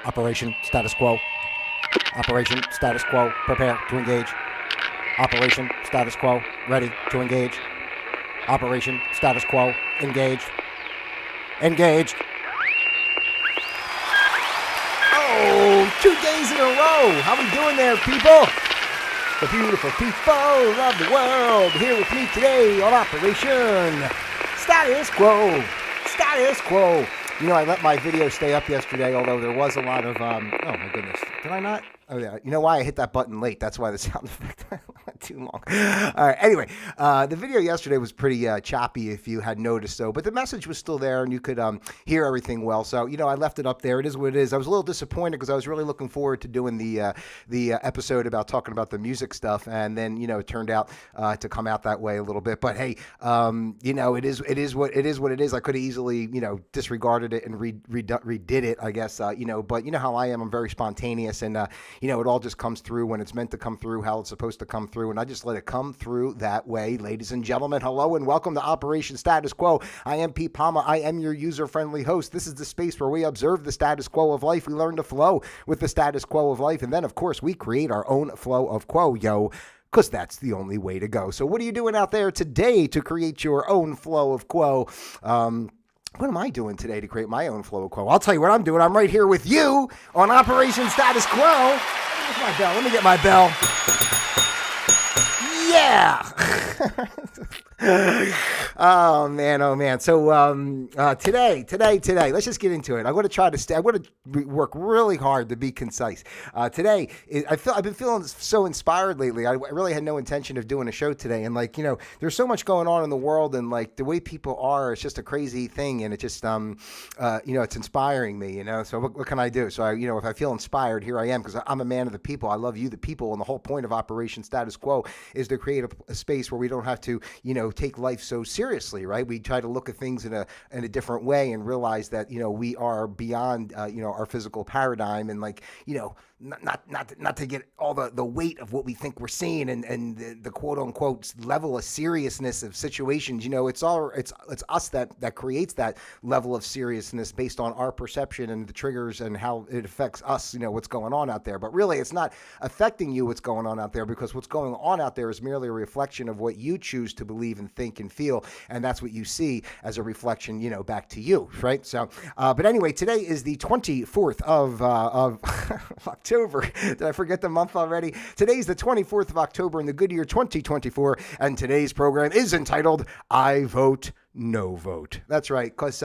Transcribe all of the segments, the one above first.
Operation status quo. Operation status quo. Prepare to engage. Operation status quo. Ready to engage. Operation status quo. Engaged. Engaged. Oh, 2 days in a row. How we doing there, people? The beautiful people of the world here with me today on Operation Status Quo. Status Quo. You know, I let my video stay up yesterday, although there was a lot of, oh my goodness. Did I not? Oh, yeah. You know why I hit that button late? That's why the sound effect went too long. All right. Anyway, the video yesterday was pretty choppy, if you had noticed so, but the message was still there and you could hear everything well. So, you know, I left it up there. It is what it is. I was a little disappointed because I was really looking forward to doing the episode about talking about the music stuff. And then, you know, it turned out to come out that way a little bit. But hey, you know, it is what it is. I could have easily, you know, disregarded it and redid it, I guess, you know, but you know how I am. I'm very spontaneous and, you know, it all just comes through when it's meant to come through, how it's supposed to come through. And I just let it come through that way. Ladies and gentlemen, hello and welcome to Operation Status Quo. I am Pete Palma. I am your user-friendly host. This is the space where we observe the status quo of life. We learn to flow with the status quo of life. And then, of course, we create our own flow of quo, yo. Because that's the only way to go. So what are you doing out there today to create your own flow of quo? What am I doing today to create my own flow of quo? I'll tell you what I'm doing. I'm right here with you on Operation Status Quo. Where's my bell? Let me get my bell. Yeah. Oh man. So today, let's just get into it. I'm going to try to I'm going to work really hard to be concise. Today, I've been feeling so inspired lately. I really had no intention of doing a show today, and like, you know, there's so much going on in the world, and like the way people are, it's just a crazy thing, and it just you know, it's inspiring me, you know. So what can I do? So you know, if I feel inspired, here I am, because I'm a man of the people. I love you, the people, and the whole point of Operation Status Quo is to create a space where we don't have to, you know, take life so seriously, right? We try to look at things in a different way and realize that, you know, we are beyond, you know, our physical paradigm, and like, you know, not to get all the weight of what we think we're seeing and the quote unquote level of seriousness of situations. You know, it's us that creates that level of seriousness based on our perception and the triggers and how it affects us, you know, what's going on out there. But really, it's not affecting you what's going on out there, because what's going on out there is merely a reflection of what you choose to believe and think and feel, and that's what you see as a reflection, you know, back to you, right? So, but anyway, today is the 24th of October. Did I forget the month already? Today's the 24th of October in the good year 2024, and today's program is entitled I Vote, No Vote. That's right, because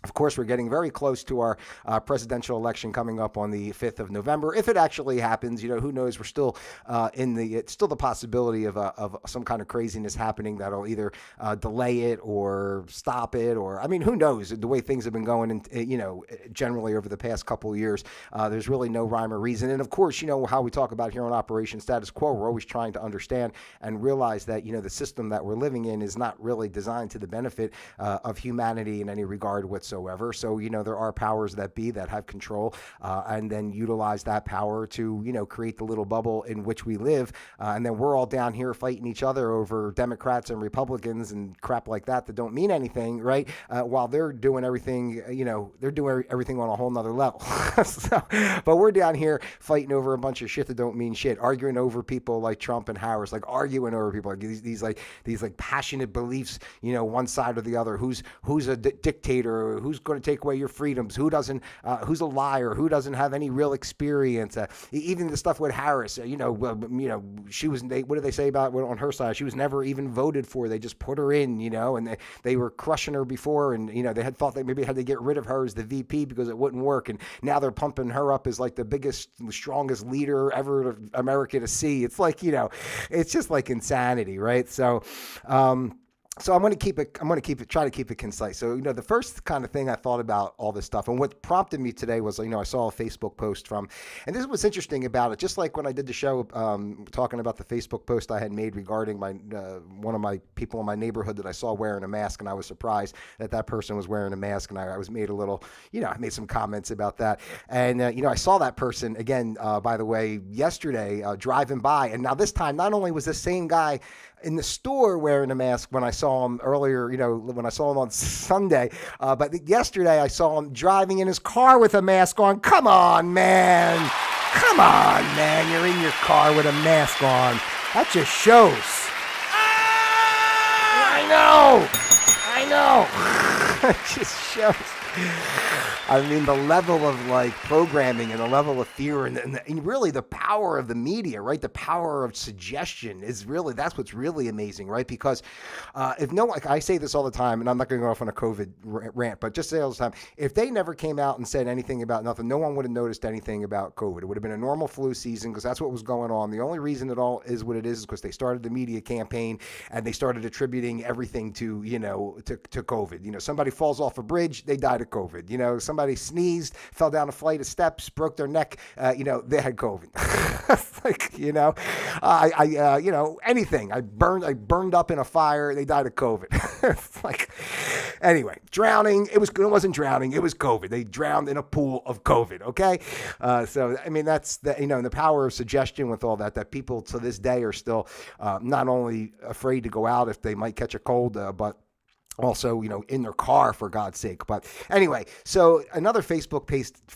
of course, we're getting very close to our presidential election coming up on the 5th of November. If it actually happens, you know, who knows? We're still it's still the possibility of some kind of craziness happening that'll either delay it or stop it, or, I mean, who knows? The way things have been going, and you know, generally over the past couple of years, there's really no rhyme or reason. And of course, you know how we talk about here on Operation Status Quo, we're always trying to understand and realize that, you know, the system that we're living in is not really designed to the benefit of humanity in any regard whatsoever. So, you know, there are powers that be that have control and then utilize that power to, you know, create the little bubble in which we live. And then we're all down here fighting each other over Democrats and Republicans and crap like that don't mean anything, right? While they're doing everything, you know, they're doing everything on a whole nother level. But we're down here fighting over a bunch of shit that don't mean shit, arguing over people like Trump and Harris, like arguing over people like these passionate beliefs, you know, one side or the other, who's a dictator, who's going to take away your freedoms, who doesn't, who's a liar, who doesn't have any real experience. Even the stuff with Harris, you know, she was, what did they say about on her side? She was never even voted for. They just put her in, you know, and they were crushing her before, and, you know, they had thought they maybe had to get rid of her as the VP because it wouldn't work. And now they're pumping her up as like the biggest, strongest leader ever of America to see. It's like, you know, it's just like insanity, right? So, So I'm going to try to keep it concise. So, you know, the first kind of thing I thought about all this stuff, and what prompted me today was, you know, I saw a Facebook post from, and this is what's interesting about it. Just like when I did the show talking about the Facebook post I had made regarding my one of my people in my neighborhood that I saw wearing a mask, and I was surprised that that person was wearing a mask, and I was made a little, you know, I made some comments about that. And, you know, I saw that person again, by the way, yesterday driving by. And now this time, not only was this same guy in the store wearing a mask when I saw saw him earlier, when I saw him on Sunday. But yesterday I saw him driving in his car with a mask on. Come on, man. Come on, man. You're in your car with a mask on. That just shows. I know. It just shows. I mean, the level of like programming and the level of fear and really the power of the media, right? The power of suggestion is really, that's what's really amazing, right? Because like I say this all the time, and I'm not going to go off on a COVID rant, but just say all the time, if they never came out and said anything about nothing, no one would have noticed anything about COVID. It would have been a normal flu season because that's what was going on. The only reason it all is what it is because they started the media campaign and they started attributing everything to, to COVID. Somebody falls off a bridge, they died of COVID. Somebody sneezed, fell down a flight of steps, broke their neck, they had COVID. Anything. I burned up in a fire, they died of COVID. Anyway, drowning, it wasn't drowning, it was COVID. They drowned in a pool of COVID, okay? So, I mean, that's the power of suggestion with all that people to this day are still not only afraid to go out if they might catch a cold, but also, in their car, for God's sake. But anyway, so another Facebook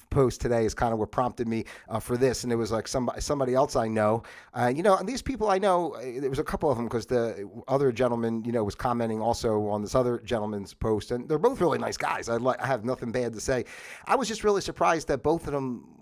post today is kind of what prompted me for this. And it was like somebody else I know, and these people I know, there was a couple of them because the other gentleman, was commenting also on this other gentleman's post. And they're both really nice guys. I have nothing bad to say. I was just really surprised that both of them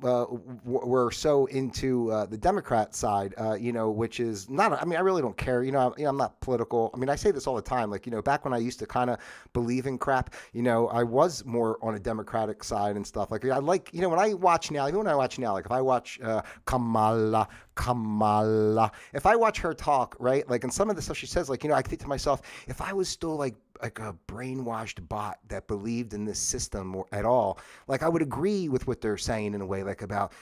were so into the Democrat side, which is not, I really don't care. I'm not political. I say this all the time. Back when I used to kind of believe in crap, I was more on a Democratic side and stuff. I like, when I watch now, like if I watch Kamala, if I watch her talk, right, and some of the stuff she says, I think to myself, if I was still like a brainwashed bot that believed in this system at all, I would agree with what they're saying in a way, about,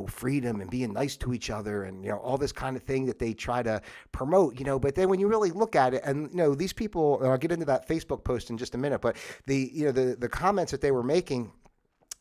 freedom and being nice to each other and, all this kind of thing that they try to promote, but then when you really look at it and, these people, I'll get into that Facebook post in just a minute, but the comments that they were making,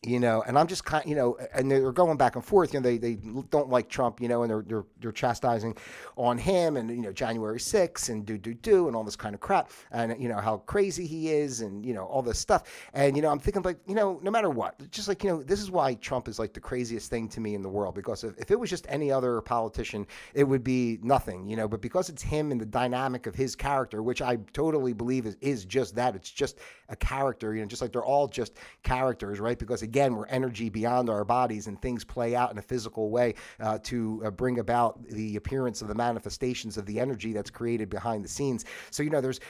and I'm just kind, and they're going back and forth. They don't like Trump, and they're chastising on him, and January 6th and do and all this kind of crap, and how crazy he is, and all this stuff, and I'm thinking no matter what, just this is why Trump is like the craziest thing to me in the world, because if it was just any other politician, it would be nothing, but because it's him and the dynamic of his character, which I totally believe is just that, it's just a character, just like they're all just characters, right? Because again, we're energy beyond our bodies, and things play out in a physical way to bring about the appearance of the manifestations of the energy that's created behind the scenes. So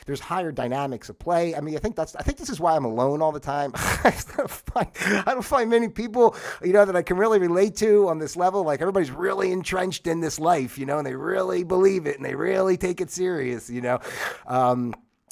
there's higher dynamics of play. I think this is why I'm alone all the time. I don't find many people that I can really relate to on this level. Everybody's really entrenched in this life, and they really believe it and they really take it serious,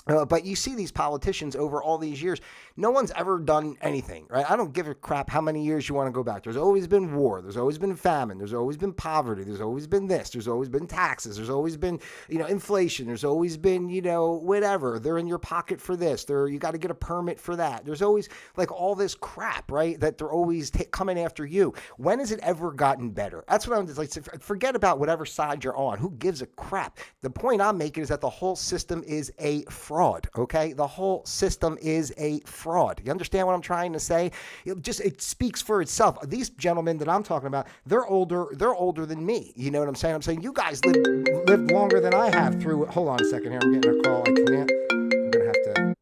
but you see these politicians over all these years, no one's ever done anything, right? I don't give a crap how many years you want to go back. There's always been war. There's always been famine. There's always been poverty. There's always been this. There's always been taxes. There's always been, inflation. There's always been, whatever. They're in your pocket for this. You got to get a permit for that. There's always all this crap, right? That they're always coming after you. When has it ever gotten better? That's what I'm just like, forget about whatever side you're on. Who gives a crap? The point I'm making is that the whole system is a fraud, okay? The whole system is a fraud. You understand what I'm trying to say? It speaks for itself. These gentlemen that I'm talking about, they're older than me. You know what I'm saying? I'm saying you guys lived longer than I have through it. Hold on a second here. I'm getting a call. I'm going to have to,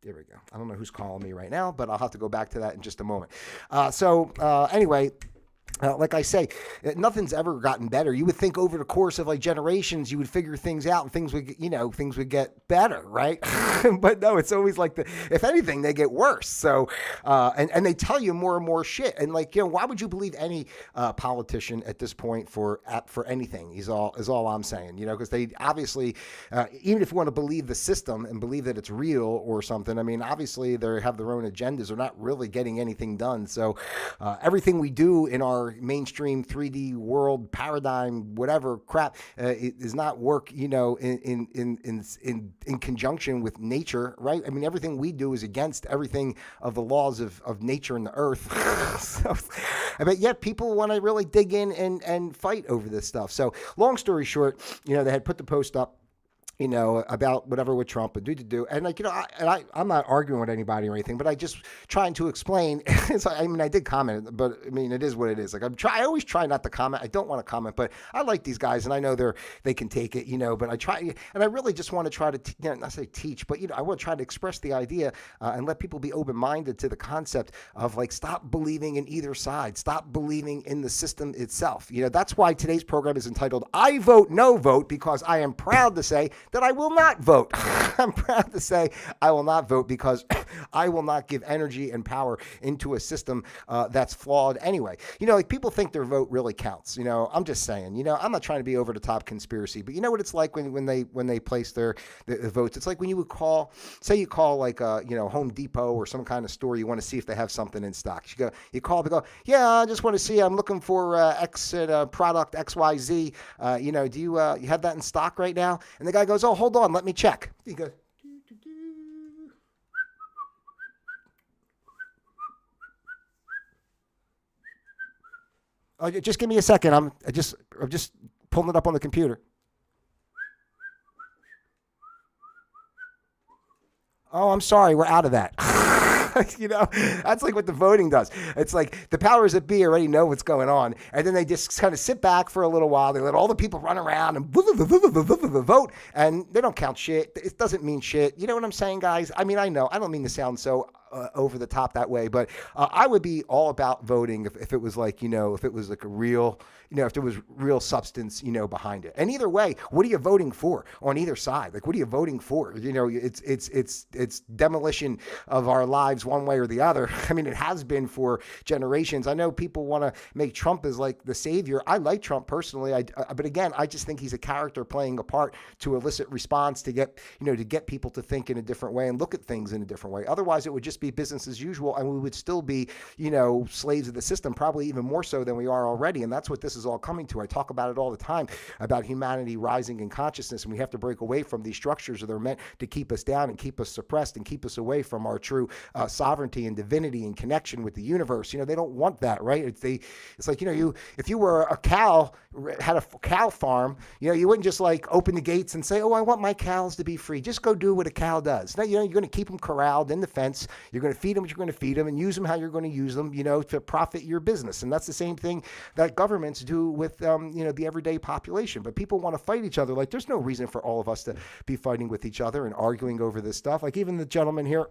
there we go. I don't know who's calling me right now, but I'll have to go back to that in just a moment. Anyway, like I say, nothing's ever gotten better. You would think over the course of generations, you would figure things out and things would get better, right? But no, it's always if anything, they get worse. So, and they tell you more and more shit. And why would you believe any politician at this point for anything? Is all I'm saying, because they obviously, even if you want to believe the system and believe that it's real or something, obviously they have their own agendas. They're not really getting anything done. So, everything we do in our mainstream 3D world paradigm, whatever crap, it does not work, in conjunction with nature, right? Everything we do is against everything of the laws of nature and the earth. So, but yet people want to really dig in and fight over this stuff. So long story short, they had put the post up. about whatever with Trump and do. And like, I'm not arguing with anybody or anything, but I just trying to explain. I mean, I did comment, but I mean, it is what it is. Like I always try not to comment. I don't want to comment, but I like these guys and I know they can take it, but I try, and I really just want to try to, not say teach, but, I want to try to express the idea and let people be open-minded to the concept of like, stop believing in either side, stop believing in the system itself. That's why today's program is entitled I Vote No Vote, because I am proud to say that I will not vote. I'm proud to say I will not vote because I will not give energy and power into a system that's flawed anyway. Like people think their vote really counts. I'm just saying, I'm not trying to be over the top conspiracy, but you know what it's like when they place the votes. It's like when you would call, say you call like Home Depot or some kind of store, you want to see if they have something in stock. You call up and go, yeah, I just want to see, I'm looking for X product XYZ. Do you have that in stock right now? And the guy goes, oh, hold on, let me check. He goes, oh, just give me a second. I'm just pulling it up on the computer. Oh, I'm sorry, we're out of that. That's like what the voting does. It's like the powers that be already know what's going on, and then they just kind of sit back for a little while. They let all the people run around and vote, and they don't count shit. It doesn't mean shit. You know what I'm saying, guys? I mean, I know. I don't mean to sound so over the top that way, but I would be all about voting if it was like, if it was like a real, if there was real substance, behind it. And either way, what are you voting for on either side? Like, what are you voting for? It's demolition of our lives one way or the other. I mean, it has been for generations. I know people want to make Trump as like the savior. I like Trump personally. But again, I just think he's a character playing a part to elicit response to get people to think in a different way and look at things in a different way. Otherwise, it would just be business as usual, and we would still be, slaves of the system, probably even more so than we are already. And that's what this is all coming to. I talk about it all the time, about humanity rising in consciousness, and we have to break away from these structures that are meant to keep us down and keep us suppressed and keep us away from our true sovereignty and divinity and connection with the universe. They don't want that, right? It's like, if you were a cow, had a cow farm, you wouldn't just like open the gates and say, oh, I want my cows to be free. Just go do what a cow does. Now, you're going to keep them corralled in the fence. You're going to feed them what you're going to feed them and use them how you're going to use them, to profit your business. And that's the same thing that governments do with, the everyday population. But people want to fight each other. Like, there's no reason for all of us to be fighting with each other and arguing over this stuff. Like, even the gentleman here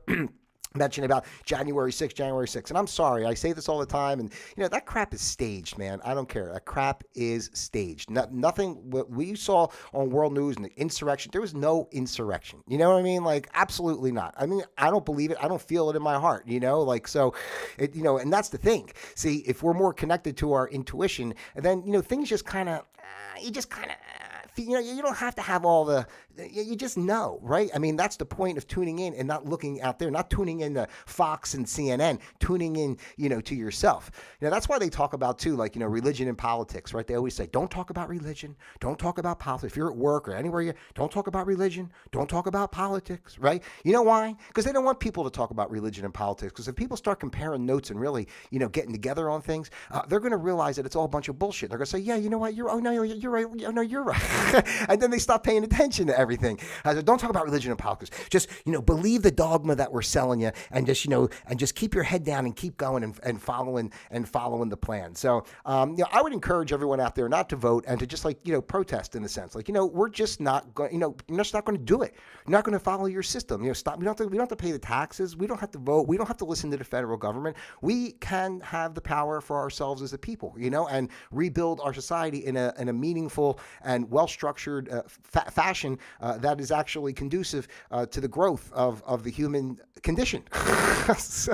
mentioned about January 6th. And I'm sorry, I say this all the time. And, that crap is staged, man. I don't care. That crap is staged. Nothing what we saw on world news and the insurrection, there was no insurrection. You know what I mean? Like, absolutely not. I mean, I don't believe it. I don't feel it in my heart, so it, and that's the thing. See, if we're more connected to our intuition, then, things just kind of, you don't have to have all the, you just know, right? I mean, that's the point of tuning in and not looking out there, not tuning in to Fox and CNN, tuning in, to yourself. That's why they talk about too, like, religion and politics, right? They always say, don't talk about religion. Don't talk about politics. If you're at work or anywhere, don't talk about religion. Don't talk about politics, right? You know why? Because they don't want people to talk about religion and politics. Because if people start comparing notes and really, getting together on things, they're going to realize that it's all a bunch of bullshit. They're going to say, yeah, you know what? You're right. Oh, no, you're right. And then they stop paying attention to everything. I said, don't talk about religion and politics. Just, believe the dogma that we're selling you, and just, and just keep your head down and keep going and following the plan. So, I would encourage everyone out there not to vote and to just like, protest in a sense. Like, we're just not going, you're just not going to do it. You're not going to follow your system. Stop. We don't have to pay the taxes. We don't have to vote. We don't have to listen to the federal government. We can have the power for ourselves as a people, and rebuild our society in a meaningful and well-structured fashion that is actually conducive to the growth of the human condition. So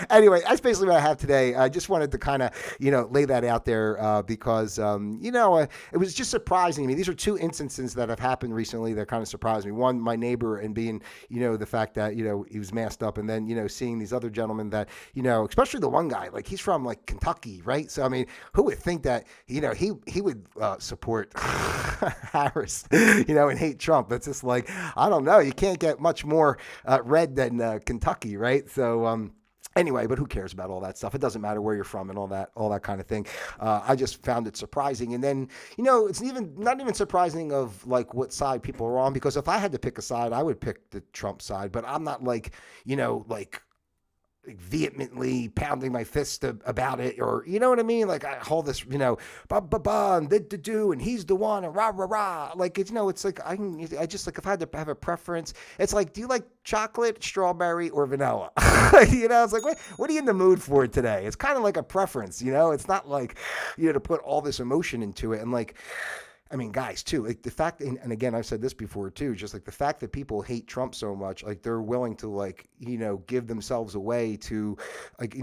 anyway, that's basically what I have today. I just wanted to kind of, lay that out there because, it was just surprising to me. These are two instances that have happened recently that kind of surprised me. One, my neighbor, and being, the fact that, he was masked up, and then, seeing these other gentlemen that, especially the one guy, like he's from like Kentucky, right? So, I mean, who would think that, he would support Harris, and hate Trump? It's just like, I don't know. You can't get much more red than Kentucky, right? So, Anyway, but who cares about all that stuff? It doesn't matter where you're from and all that kind of thing. I just found it surprising. And then, it's even not even surprising of like what side people are on, because if I had to pick a side, I would pick the Trump side. But I'm not like, like vehemently pounding my fist about it, or you know what I mean? Like I hold this, and do, and he's the one, and rah rah rah. Like it's like I just like if I had to have a preference, it's like, do you like chocolate, strawberry, or vanilla? It's like what are you in the mood for today? It's kind of like a preference, It's not like to put all this emotion into it, and like. I mean, guys, too, like the fact, and again, I've said this before, too, just like the fact that people hate Trump so much, like they're willing to, like, give themselves away to, like,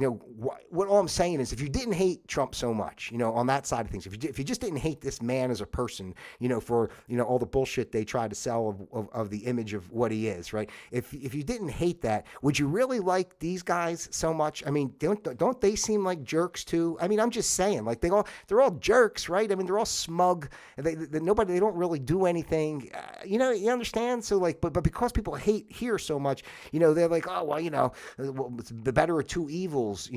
what all I'm saying is if you didn't hate Trump so much, on that side of things, if you just didn't hate this man as a person, for, all the bullshit they try to sell of the image of what he is, right? If you didn't hate that, would you really like these guys so much? I mean, don't they seem like jerks, too? I mean, I'm just saying, like, they're all jerks, right? I mean, they're all smug, and they don't really do anything, you understand? So like, but because people hate here so much, they're like, oh, well, it's the better of two evils,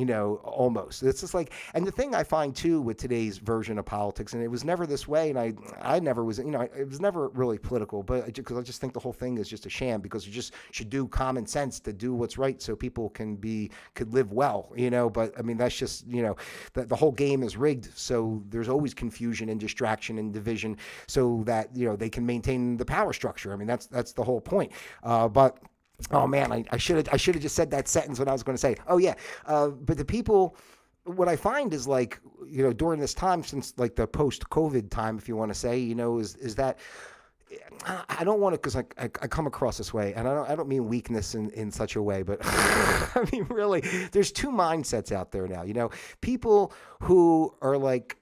almost. It's just like, and the thing I find too with today's version of politics, and it was never this way, and I never was, it was never really political, but because I just think the whole thing is just a sham, because you just should do common sense to do what's right so people could live well, but I mean, that's just, the whole game is rigged. So there's always confusion and distraction and division, so that they can maintain the power structure. I mean, that's the whole point. But oh man, I should have just said that sentence when I was going to say. Oh yeah, but the people. What I find is like during this time, since like the post-COVID time, if you want to say, is that. I don't want to, because I come across this way, and I don't mean weakness in such a way, but I mean really, there's two mindsets out there now. People who are like,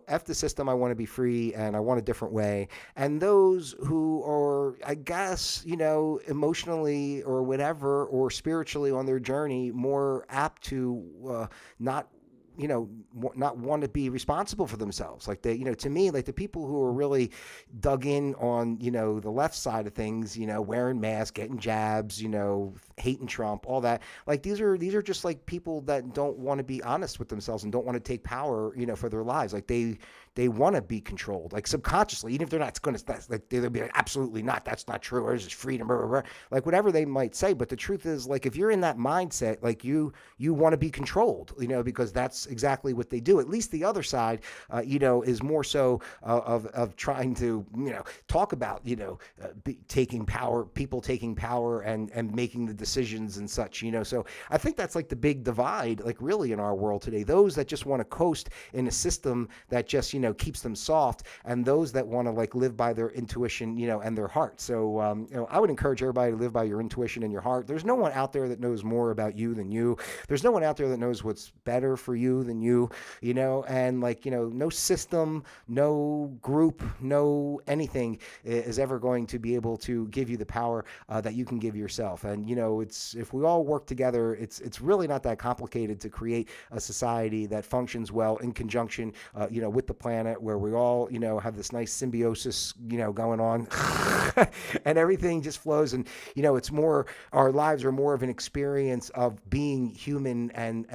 F the system, I want to be free, and I want a different way, and those who are, I guess, emotionally or whatever, or spiritually on their journey, more apt to not want to be responsible for themselves. Like to me, like the people who are really dug in on, the left side of things, wearing masks, getting jabs, hating Trump, all that. Like these are just like people that don't want to be honest with themselves and don't want to take power, for their lives. Like they want to be controlled, like subconsciously, even if they're not going to, like they'll be like, absolutely not, that's not true, or this is freedom, blah, blah, blah. Like whatever they might say. But the truth is, like, if you're in that mindset, like you want to be controlled, because that's exactly what they do. At least the other side, is more so of trying to, talk about, taking power, people taking power and making the decisions and such, So I think that's like the big divide, like really in our world today. Those that just want to coast in a system that just, keeps them soft, and those that want to like live by their intuition, and their heart. So, I would encourage everybody to live by your intuition and your heart. There's no one out there that knows more about you than you. There's no one out there that knows what's better for you than you, and like, no system, no group, no anything is ever going to be able to give you the power that you can give yourself. And, it's, if we all work together, it's really not that complicated to create a society that functions well in conjunction, with the planet, where we all, have this nice symbiosis, going on and everything just flows. And, it's more, our lives are more of an experience of being human and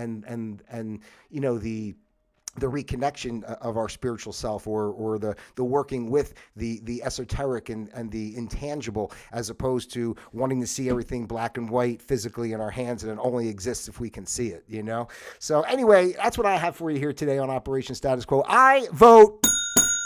the reconnection of our spiritual self, or the working with the esoteric and the intangible, as opposed to wanting to see everything black and white physically in our hands, and it only exists if we can see it, So anyway, that's what I have for you here today on Operation Status Quo. I vote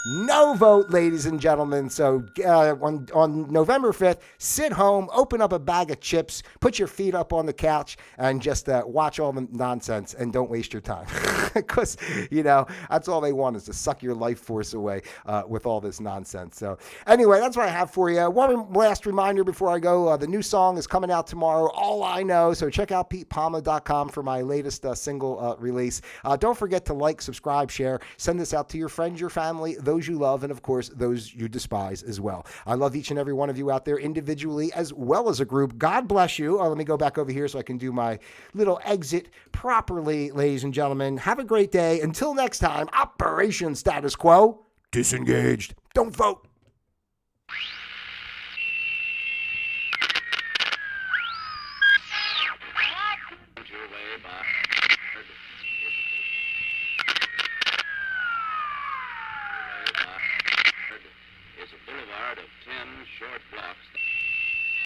no vote, ladies and gentlemen. So on November 5th, sit home, open up a bag of chips, put your feet up on the couch, and just watch all the nonsense, and don't waste your time. Because, that's all they want, is to suck your life force away with all this nonsense. So anyway, that's what I have for you. One last reminder before I go. The new song is coming out tomorrow, All I Know. So check out PetePalma.com for my latest single release. Don't forget to like, subscribe, share. Send this out to your friends, your family, those you love, and of course, those you despise as well. I love each and every one of you out there individually as well as a group. God bless you. Let me go back over here so I can do my little exit properly, ladies and gentlemen. Have a great day. Until next time, Operation Status Quo, disengaged. Don't vote. Lay by office.